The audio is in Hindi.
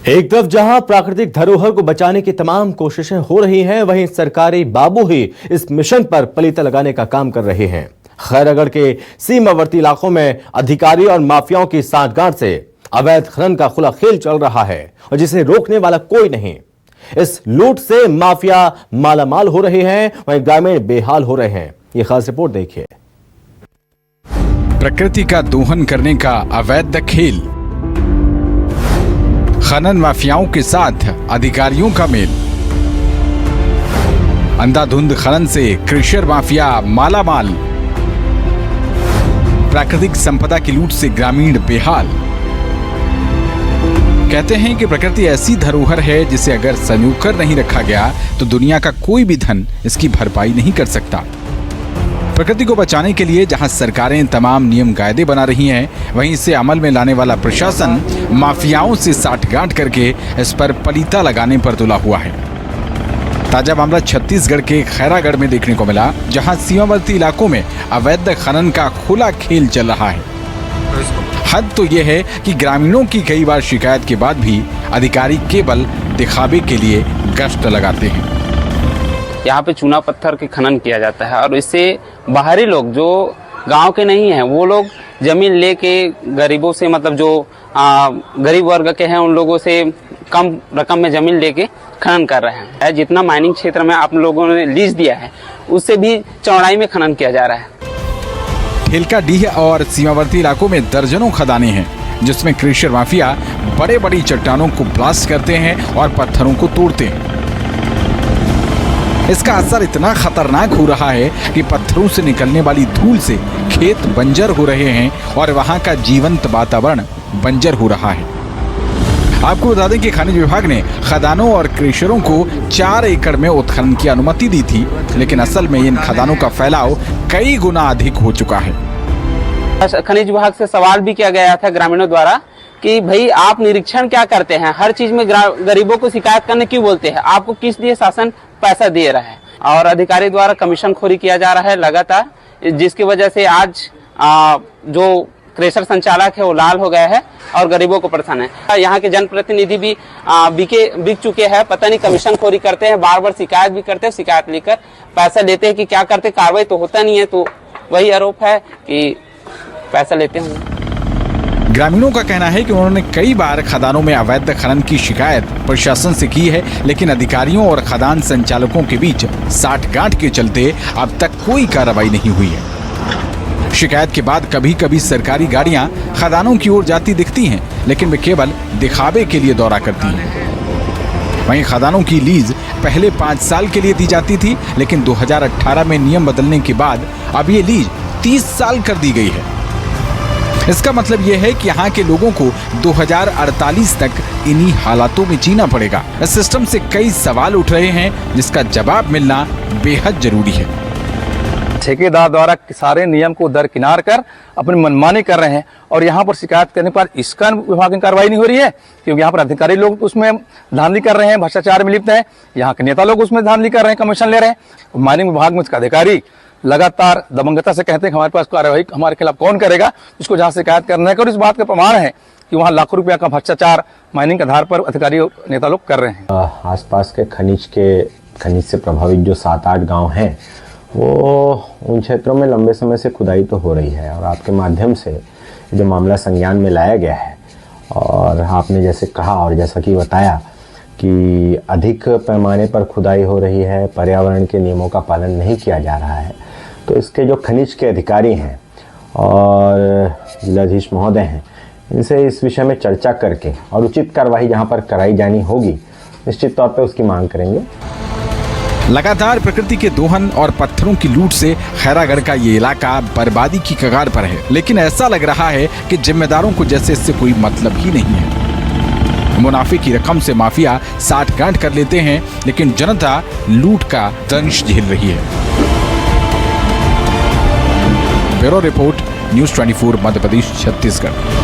एक तरफ जहां प्राकृतिक धरोहर को बचाने की तमाम कोशिशें हो रही हैं, वहीं सरकारी बाबू ही इस मिशन पर पलीता लगाने का काम कर रहे हैं। खैरागढ़ के सीमावर्ती इलाकों में अधिकारी और माफियाओं की सांठगांठ से अवैध खनन का खुला खेल चल रहा है और जिसे रोकने वाला कोई नहीं। इस लूट से माफिया मालामाल हो रहे हैं, वहीं ग्रामीण बेहाल हो रहे हैं। ये खास रिपोर्ट देखिए। प्रकृति का दोहन करने का अवैध खेल, खनन माफियाओं के साथ अधिकारियों का मेल, अंधाधुंध खनन से क्रेशर माफिया मालामाल, प्राकृतिक संपदा की लूट से ग्रामीण बेहाल। कहते हैं कि प्रकृति ऐसी धरोहर है जिसे अगर संजो कर नहीं रखा गया तो दुनिया का कोई भी धन इसकी भरपाई नहीं कर सकता। प्रकृति को बचाने के लिए जहां सरकारें तमाम नियम कायदे बना रही हैं, वहीं इसे अमल में लाने वाला प्रशासन माफियाओं से साठगांठ करके इस पर पलीता लगाने पर तुला हुआ है। ताजा मामला छत्तीसगढ़ के खैरागढ़ में देखने को मिला, जहां सीमावर्ती इलाकों में अवैध खनन का खुला खेल चल रहा है। हद तो यह है कि ग्रामीणों की कई बार शिकायत के बाद भी अधिकारी केवल दिखावे के लिए गश्त लगाते हैं। यहाँ पे चूना पत्थर के खनन किया जाता है और इससे बाहरी लोग जो गांव के नहीं हैं वो लोग जमीन लेके गरीबों से, मतलब जो गरीब वर्ग के हैं उन लोगों से कम रकम में जमीन लेके खनन कर रहे हैं। जितना माइनिंग क्षेत्र में आप लोगों ने लीज दिया है उससे भी चौड़ाई में खनन किया जा रहा है। ठेलकाडीह और सीमावर्ती इलाकों में दर्जनों खदानें हैं जिसमें क्रेशर माफिया बड़े बड़ी चट्टानों को ब्लास्ट करते हैं और पत्थरों को तोड़ते हैं। इसका असर इतना खतरनाक हो रहा है कि पत्थरों से निकलने वाली धूल से खेत बंजर हो रहे हैं और वहां का जीवंत वातावरण बंजर हो रहा है। आपको बता दें कि खनिज विभाग ने खदानों और क्रेशरों को 4 एकड़ में उत्खनन की अनुमति दी थी, लेकिन असल में इन खदानों का फैलाव कई गुना अधिक हो चुका है। खनिज विभाग से सवाल भी किया गया था ग्रामीणों द्वारा कि भाई आप निरीक्षण क्या करते हैं, हर चीज में गरीबों को शिकायत करने क्यों बोलते हैं, आपको किस लिए शासन पैसा दे रहा है। और अधिकारी द्वारा कमीशन खोरी किया जा रहा है लगातार, जिसकी वजह से आज जो क्रेशर संचालक है वो लाल हो गया है और गरीबों को परेशान है। यहाँ के जनप्रतिनिधि भी बिक चुके हैं, पता नहीं कमीशन खोरी करते हैं, बार बार शिकायत भी करते हैं, शिकायत लेकर पैसा लेते हैं कि क्या करते, कार्रवाई तो होता नहीं है। तो वही आरोप है कि पैसा लेते हैं। ग्रामीणों का कहना है कि उन्होंने कई बार खदानों में अवैध खनन की शिकायत प्रशासन से की है, लेकिन अधिकारियों और खदान संचालकों के बीच साठगांठ के चलते अब तक कोई कार्रवाई नहीं हुई है। शिकायत के बाद कभी कभी सरकारी गाड़ियां खदानों की ओर जाती दिखती हैं, लेकिन वे केवल दिखावे के लिए दौरा करती हैं। वहीं खदानों की लीज पहले 5 साल के लिए दी जाती थी, लेकिन 2018 में नियम बदलने के बाद अब ये लीज 30 साल कर दी गई है। इसका मतलब यह है कि यहाँ के लोगों को 2048 तक इन्हीं हालातों में जीना पड़ेगा। इस सिस्टम से कई सवाल उठ रहे हैं जिसका जवाब मिलना बेहद जरूरी है। ठेकेदार द्वारा सारे नियम को दरकिनार कर अपनी मनमानी कर रहे हैं और यहाँ पर शिकायत करने पर इसका विभाग की कार्रवाई नहीं हो रही है, क्योंकि यहाँ पर अधिकारी लोग उसमें धांधली कर रहे हैं, भ्रष्टाचार में लिप्त हैं। यहाँ के नेता लोग उसमें धांधली कर रहे हैं, कमीशन ले रहे हैं। माइनिंग विभाग में उसका अधिकारी लगातार दबंगता से कहते हैं कि हमारे पास कार्रवाई हमारे खिलाफ कौन करेगा, इसको जहाँ शिकायत करना है। और इस बात का प्रमाण है कि वहाँ लाखों रुपया का भ्रष्टाचार माइनिंग के आधार पर अधिकारी नेता लोग कर रहे हैं। आसपास के खनिज से प्रभावित जो 7-8 गांव हैं, वो उन क्षेत्रों में लंबे समय से खुदाई तो हो रही है और आपके माध्यम से जो मामला संज्ञान में लाया गया है और आपने जैसे कहा और जैसा कि बताया कि अधिक पैमाने पर खुदाई हो रही है, पर्यावरण के नियमों का पालन नहीं किया जा रहा है, तो इसके जो खनिज के अधिकारी हैं और जिलाधीश महोदय हैं, इनसे इस विषय में चर्चा करके और उचित कार्रवाई जहां पर कराई जानी होगी, निश्चित तौर पे उसकी मांग करेंगे। लगातार प्रकृति के दोहन और पत्थरों की लूट से खैरागढ़ का ये इलाका बर्बादी की कगार पर है, लेकिन ऐसा लग रहा है कि जिम्मेदारों को जैसे इससे कोई मतलब ही नहीं है। मुनाफे की रकम से माफिया साठगांठ कर लेते हैं, लेकिन जनता लूट का दंश झेल रही है। Bureau report, news 24 Madhya Pradesh, Chhattisgarh.